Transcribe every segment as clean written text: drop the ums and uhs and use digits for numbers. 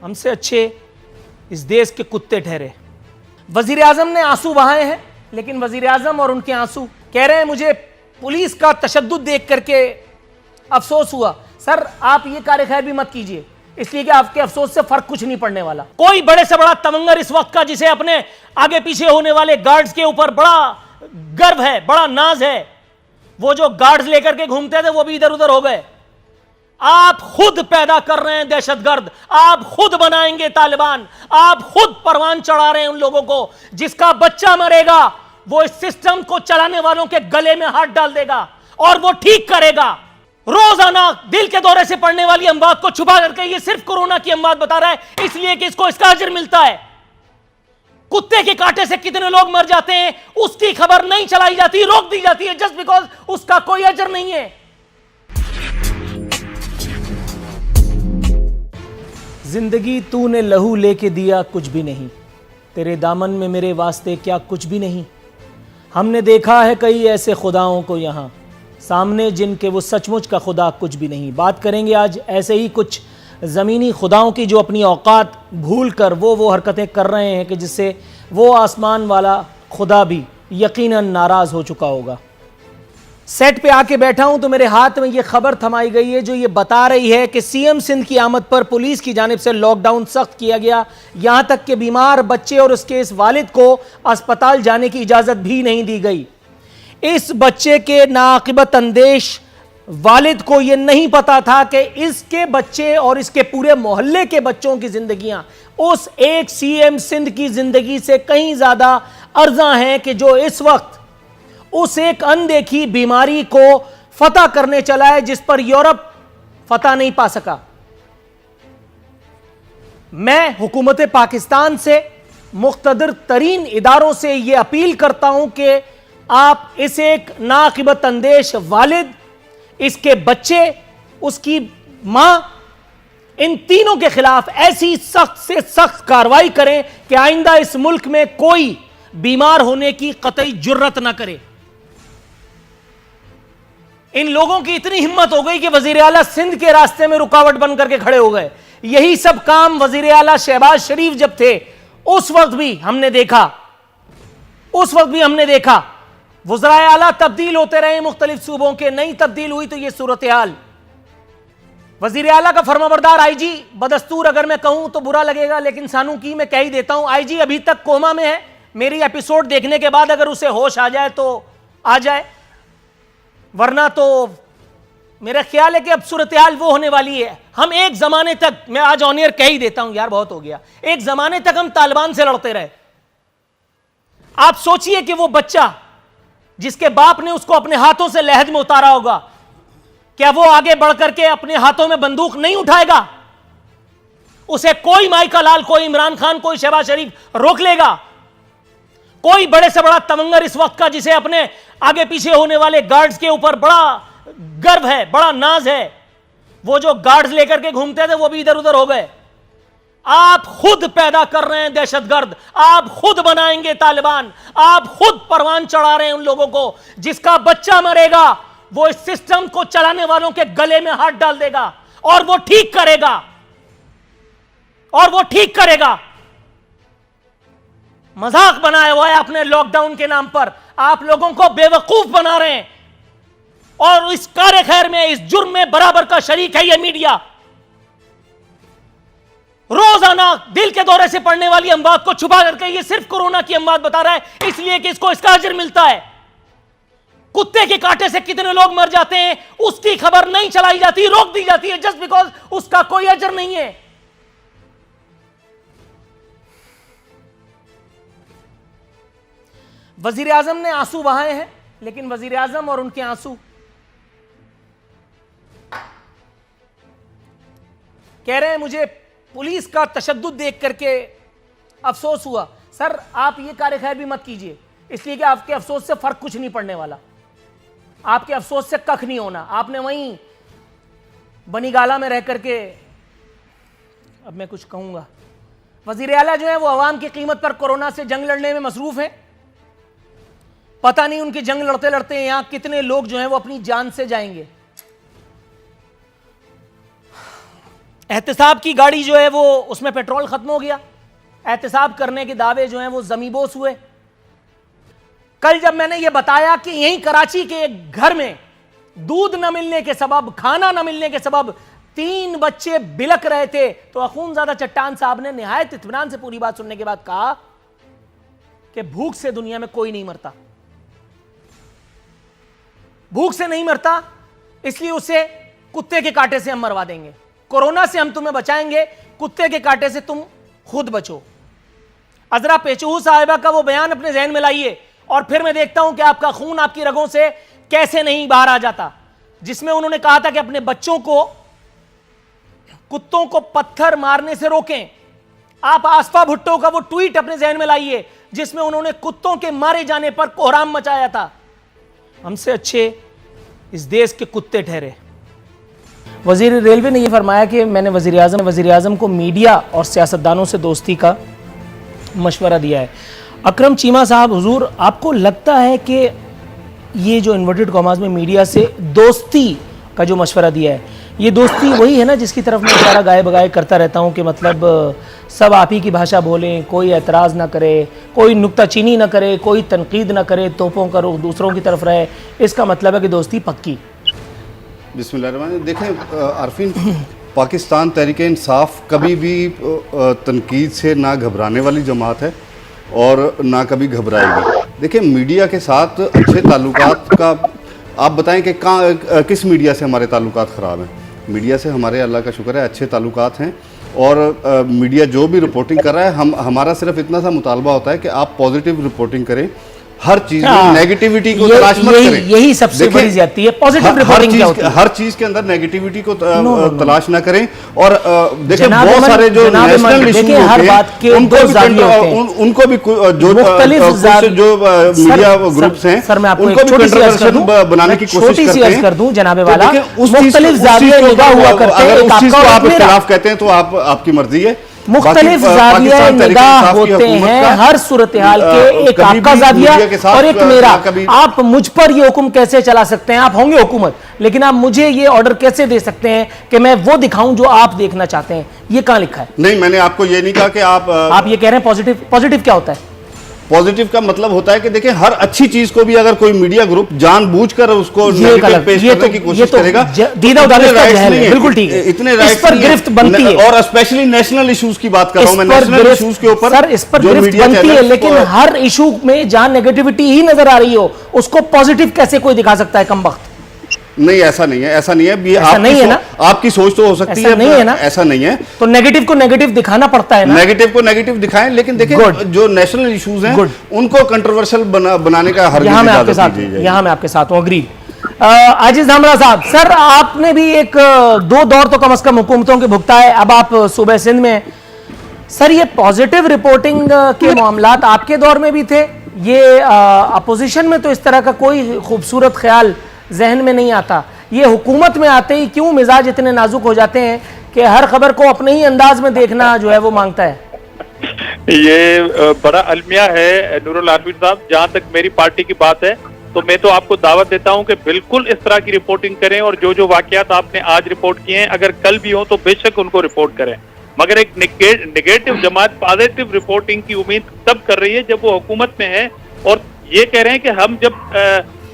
हमसे अच्छे इस देश के कुत्ते ठहरे। वजीर आजम ने आंसू बहाए हैं, लेकिन वजीर आजम और उनके आंसू कह रहे हैं मुझे पुलिस का तशद्दुद देख करके अफसोस हुआ। सर आप ये कार्यखैर भी मत कीजिए, इसलिए कि आपके अफसोस से फर्क कुछ नहीं पड़ने वाला। कोई बड़े से बड़ा तमंगर इस वक्त का जिसे अपने आगे पीछे होने वाले गार्ड्स के ऊपर बड़ा गर्व है, बड़ा नाज है, वो जो गार्ड्स लेकर के घूमते थे वो भी इधर उधर हो गए। आप खुद पैदा कर रहे हैं दहशतगर्द, आप खुद बनाएंगे तालिबान, आप खुद परवान चढ़ा रहे हैं उन लोगों को। जिसका बच्चा मरेगा वो इस सिस्टम को चलाने वालों के गले में हाथ डाल देगा और वो ठीक करेगा। रोजाना दिल के दौरे से पड़ने वाली अमवात को छुपा करके ये सिर्फ कोरोना की अमवात बता रहा है, इसलिए कि इसको इसका अजर मिलता है। कुत्ते के कांटे से कितने लोग मर जाते हैं उसकी खबर नहीं चलाई जाती, रोक दी जाती है, जस्ट बिकॉज उसका कोई अजर नहीं है। जिंदगी तूने लहू लेके दिया कुछ भी नहीं, तेरे दामन में मेरे वास्ते क्या कुछ भी नहीं। हमने देखा है कई ऐसे खुदाओं को यहाँ सामने जिनके वो सचमुच का खुदा कुछ भी नहीं। बात करेंगे आज ऐसे ही कुछ ज़मीनी खुदाओं की जो अपनी औकात भूल कर वो हरकतें कर रहे हैं कि जिससे वो आसमान वाला खुदा भी यकीनन नाराज़ हो चुका होगा। सेट पे आके बैठा हूं तो मेरे हाथ में ये खबर थमाई गई है जो ये बता रही है कि सीएम सिंध की आमद पर पुलिस की जानिब से लॉकडाउन सख्त किया गया, यहां तक कि बीमार बच्चे और उसके इस वालिद को अस्पताल जाने की इजाजत भी नहीं दी गई। इस बच्चे के नाआकिबत अंदेश वालिद को यह नहीं पता था कि इसके बच्चे और इसके पूरे मोहल्ले के बच्चों की जिंदगियां उस एक सीएम सिंध की जिंदगी से कहीं ज्यादा अर्जा हैं कि जो इस वक्त उस एक अनदेखी बीमारी को फतह करने चला है जिस पर यूरोप फतह नहीं पा सका। मैं हुकूमत पाकिस्तान से मुख्तदर तरीन इदारों से यह अपील करता हूं कि आप इस एक नाकिबत अंदेश वालिद, इसके बच्चे, उसकी मां, इन तीनों के खिलाफ ऐसी सख्त से सख्त कार्रवाई करें कि आइंदा इस मुल्क में कोई बीमार होने की कतई जुर्रत ना करे। इन लोगों की इतनी हिम्मत हो गई कि वजीर आला सिंध के रास्ते में रुकावट बन करके खड़े हो गए। यही सब काम वजीर आला शहबाज शरीफ जब थे उस वक्त भी हमने देखा वज़राए आला तब्दील होते रहे मुख्तलिफ सूबों के, नहीं तब्दील हुई तो यह सूरत हाल। वजीर आला का फरमाबरदार आईजी, बदस्तूर अगर मैं कहूं तो बुरा लगेगा लेकिन सानू की मैं कह ही देता हूं, आईजी अभी तक कोमा में है। मेरी एपिसोड देखने के बाद अगर उसे होश आ जाए तो आ जाए, वरना तो मेरा ख्याल है कि अब सूरत हाल वो होने वाली है। हम एक जमाने तक, मैं आज ऑन एयर कह ही देता हूं यार बहुत हो गया, एक जमाने तक हम तालिबान से लड़ते रहे। आप सोचिए कि वो बच्चा जिसके बाप ने उसको अपने हाथों से लहद में उतारा होगा, क्या वो आगे बढ़कर के अपने हाथों में बंदूक नहीं उठाएगा? उसे कोई माइका लाल, कोई इमरान खान, कोई शहबाज शरीफ रोक लेगा? कोई बड़े से बड़ा तमंगर इस वक्त का जिसे अपने आगे पीछे होने वाले गार्ड्स के ऊपर बड़ा गर्व है, बड़ा नाज है, वो जो गार्ड्स लेकर के घूमते थे वो भी इधर उधर हो गए। आप खुद पैदा कर रहे हैं दहशतगर्द, आप खुद बनाएंगे तालिबान, आप खुद परवान चढ़ा रहे हैं उन लोगों को। जिसका bच्चा मरेगा वो इस सिस्टम को चलाने वालों के गले में हाथ डाल देगा और वो ठीक करेगा। मजाक बनाया हुआ है अपने लॉकडाउन के नाम पर, आप लोगों को बेवकूफ बना रहे हैं और इस कार्य खैर में, इस जुर्म में बराबर का शरीक है यह मीडिया। रोजाना दिल के दौरे से पड़ने वाली अमवात को छुपा करके ये सिर्फ कोरोना की अमवात बता रहा है, इसलिए कि इसको इसका अजर मिलता है। कुत्ते के कांटे से कितने लोग मर जाते हैं उसकी खबर नहीं चलाई जाती, रोक दी जाती है, जस्ट बिकॉज उसका कोई अजर नहीं है। वजीर आजम ने आंसू बहाए हैं, लेकिन वजीर आजम और उनके आंसू कह रहे हैं मुझे पुलिस का तशद्दुद देख करके अफसोस हुआ। सर आप ये कार्यखैर भी मत कीजिए, इसलिए कि आपके अफसोस से फर्क कुछ नहीं पड़ने वाला, आपके अफसोस से कख नहीं होना। आपने वहीं बनीगाला में रह करके, अब मैं कुछ कहूंगा, वजीर आला जो है वो अवाम की कीमत पर कोरोना से जंग लड़ने में मसरूफ है। पता नहीं उनकी जंग लड़ते लड़ते यहां कितने लोग जो हैं वो अपनी जान से जाएंगे। एहतिसाब की गाड़ी जो है वो उसमें पेट्रोल खत्म हो गया, एहतिसाब करने के दावे जो हैं वो ज़मीबोस हुए। कल जब मैंने ये बताया कि यहीं कराची के एक घर में दूध न मिलने के सबब, खाना न मिलने के सबब 3 बच्चे बिलक रहे थे, तो अखूनज़ादा चट्टान साहब ने निहायत इत्मीनान से पूरी बात सुनने के बाद कहा कि भूख से दुनिया में कोई नहीं मरता, भूख से नहीं मरता, इसलिए उसे कुत्ते के कांटे से हम मरवा देंगे। कोरोना से हम तुम्हें बचाएंगे, कुत्ते के कांटे से तुम खुद बचो। अजरा पेचूहू साहिबा का वो बयान अपने जहन में लाइए और फिर मैं देखता हूं कि आपका खून आपकी रगों से कैसे नहीं बाहर आ जाता, जिसमें उन्होंने कहा था कि अपने बच्चों को कुत्तों को पत्थर मारने से रोकें। आप आसफा भुट्टो का वो ट्वीट अपने जहन में लाइए जिसमें उन्होंने कुत्तों के मारे जाने पर कोहराम मचाया था। हमसे अच्छे इस देश के कुत्ते ठहरे। वजीर रेलवे ने यह फरमाया कि मैंने वजीर आज़म को मीडिया और सियासतदानों से दोस्ती का मशवरा दिया है। अकरम चीमा साहब, हुजूर आपको लगता है कि ये जो इन्वर्टेड कॉमास में मीडिया से दोस्ती का जो मशवरा दिया है, ये दोस्ती वही है ना जिसकी तरफ मैं इशारा गाए बगाए करता रहता हूँ कि मतलब सब आप ही की भाषा बोलें, कोई एतराज़ ना करे, कोई नुक्ताचीनी ना करे, कोई तनकीद ना करे, तोपों का रुख दूसरों की तरफ रहे, इसका मतलब है कि दोस्ती पक्की। बिस्मिल्लाह। देखें आरफीन, पाकिस्तान तहरीक इंसाफ कभी भी तनकीद से ना घबराने वाली जमात है और ना कभी घबराएगी। देखिए मीडिया के साथ अच्छे ताल्लुकात का आप बताएं कि किस मीडिया से हमारे ताल्लुकात ख़राब हैं? मीडिया से हमारे अल्लाह का शुक्र है अच्छे ताल्लुकात हैं और मीडिया जो भी रिपोर्टिंग कर रहा है हमारा सिर्फ इतना सा मुतालबा होता है कि आप पॉजिटिव रिपोर्टिंग करें, हर चीज में नेगेटिविटी को तलाश मत करें। यही सबसे बड़ी ज्यादती है, पॉजिटिव रिपोर्टिंग क्या होती है? हर चीज के अंदर नेगेटिविटी को तलाश ना करें। और देखिए बहुत सारे जो नेशनल इशू होते हैं उनको भी जो मीडिया ग्रुप्स हैं उनको भी कंट्रोवर्शियल बनाने की कोशिश करते हैं। कर दूं जनाबे वाला, मुख्तलिफ जाविये निगाह हुआ करते हैं। उस चीज को आप इख्तिलाफ कहते हैं तो आपकी मर्जी है। मुख्तलिफ जाविया निगाह होते हैं हर सूरत हाल के, एक आपका जाविया और एक मेरा। आप मुझ पर ये हुक्म कैसे चला सकते हैं? आप होंगे हुकूमत, लेकिन आप मुझे ये ऑर्डर कैसे दे सकते हैं कि मैं वो दिखाऊं जो आप देखना चाहते हैं? ये कहां लिखा है? नहीं, मैंने आपको ये नहीं कहा कि आप ये कह रहे हैं पॉजिटिव। पॉजिटिव क्या होता है? पॉजिटिव का मतलब होता है कि देखिए हर अच्छी चीज को भी अगर कोई मीडिया ग्रुप जानबूझकर उसको नेगेटिव पेश करने की कोशिश करेगा, बिल्कुल ठीक है, इतने राइट्स पर गिरफ्त बनती है। और स्पेशली नेशनल इश्यूज की बात कर रहा हूं मैं, नेशनल इश्यूज के ऊपर सर इस पर गिरफ्त बनती है, लेकिन हर इशू में जहां नेगेटिविटी ही नजर आ रही हो उसको पॉजिटिव कैसे कोई दिखा सकता है? कमबख्त। नहीं, ऐसा नहीं है, ऐसा नहीं है। ऐसा नहीं है ना? आपकी सोच तो हो सकती है, नहीं है ना? ऐसा नहीं है। तो नेगेटिव को नेगेटिव दिखाना पड़ता है ना? नेगेटिव को नेगेटिव दिखाएं, लेकिन देखिए जो नेशनल इश्यूज हैं उनको कंट्रोवर्शियल बनाने का हर यहाँ मैं आपके साथ हूँ। अग्री। आजिज धामरा साहब, सर आपने भी एक 2 दौर तो कम से कम हुकूमतों के भुगता है, अब आप सूबे सिंध में। सर ये पॉजिटिव रिपोर्टिंग के मामलात आपके दौर में भी थे, ये अपोजिशन में तो इस तरह का कोई खूबसूरत ख्याल जहन में नहीं आता, ये हुकूमत में आते ही क्यों मिजाज इतने नाजुक हो जाते हैं कि हर खबर को अपने ही अंदाज में देखना जो है वो मांगता है? ये बड़ा अलमिया है नूरुल आरफीन साहब। जहां तक मेरी पार्टी की बात है तो मैं तो आपको दावत देता हूं कि बिल्कुल इस तरह की रिपोर्टिंग करें और जो वाकयात आपने आज रिपोर्ट किए हैं अगर कल भी हो तो बेशक उनको रिपोर्ट करें, मगर एक नेगेटिव जमात पॉजिटिव रिपोर्टिंग की उम्मीद तब कर रही है जब वो हुकूमत में है और ये कह रहे हैं कि हम जब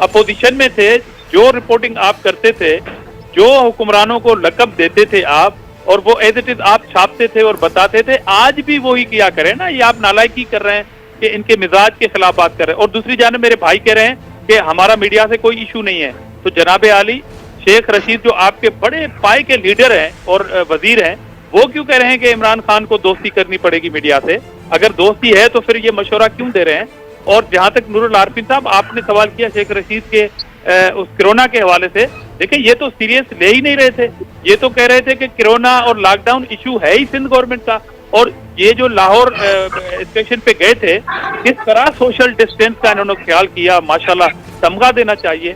अपोजिशन में थे जो रिपोर्टिंग आप करते थे, जो हुक्मरानों को लकब देते थे आप और वो एज इट इज आप छापते थे और बताते थे, आज भी वही किया करें ना। ये आप नालायकी कर रहे हैं कि इनके मिजाज के खिलाफ बात कर रहे हैं। और दूसरी जाने मेरे भाई कह रहे हैं कि हमारा मीडिया से कोई इशू नहीं है, तो जनाबे आली शेख रशीद जो आपके बड़े पाए के लीडर हैं और वजीर हैं, वो क्यों कह रहे हैं कि इमरान खान को दोस्ती करनी पड़ेगी मीडिया से? अगर दोस्ती है तो फिर ये मशवरा क्यों दे रहे हैं? और जहां तक नूरुल आरफीन साहब आपने सवाल किया शेख रशीद के उस कोरोना के हवाले से, देखिए ये तो सीरियस ले ही नहीं रहे थे। ये तो कह रहे थे कि कोरोना और लॉकडाउन इशू है ही सिंध गवर्नमेंट का। और ये जो लाहौर स्टेशन पे गए थे, किस तरह सोशल डिस्टेंस का इन्होंने ख्याल किया, माशाल्लाह तमगा देना चाहिए।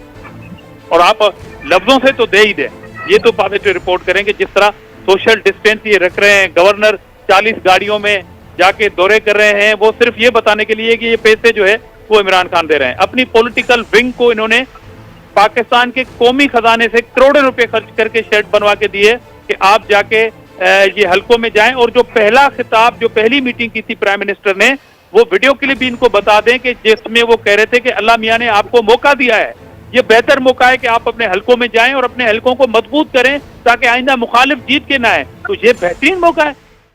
और आप लफ्जों से तो दे ही दे, ये तो पॉजिटिव रिपोर्ट करें कि जिस तरह सोशल डिस्टेंस ये रख रहे हैं, गवर्नर 40 गाड़ियों में जाके दौरे कर रहे हैं, वो सिर्फ ये बताने के लिए कि ये पैसे जो है वो इमरान खान दे रहे हैं। अपनी पॉलिटिकल विंग को इन्होंने पाकिस्तान के कौमी खजाने से करोड़ों रुपए खर्च करके शेड बनवा के दिए कि आप जाके ये हलकों में जाएं और जो पहला खिताब, जो पहली मीटिंग की थी प्राइम मिनिस्टर ने, वो वीडियो क्लिप भी इनको बता दें कि जिसमें वो कह रहे थे कि अल्लाह मियां ने आपको मौका दिया है, ये बेहतर मौका है कि आप अपने हलकों में जाएं और अपने हलकों को मजबूत करें ताकि आइंदा मुखालिफ जीत के ना आए। तो ये बेहतरीन मौका है।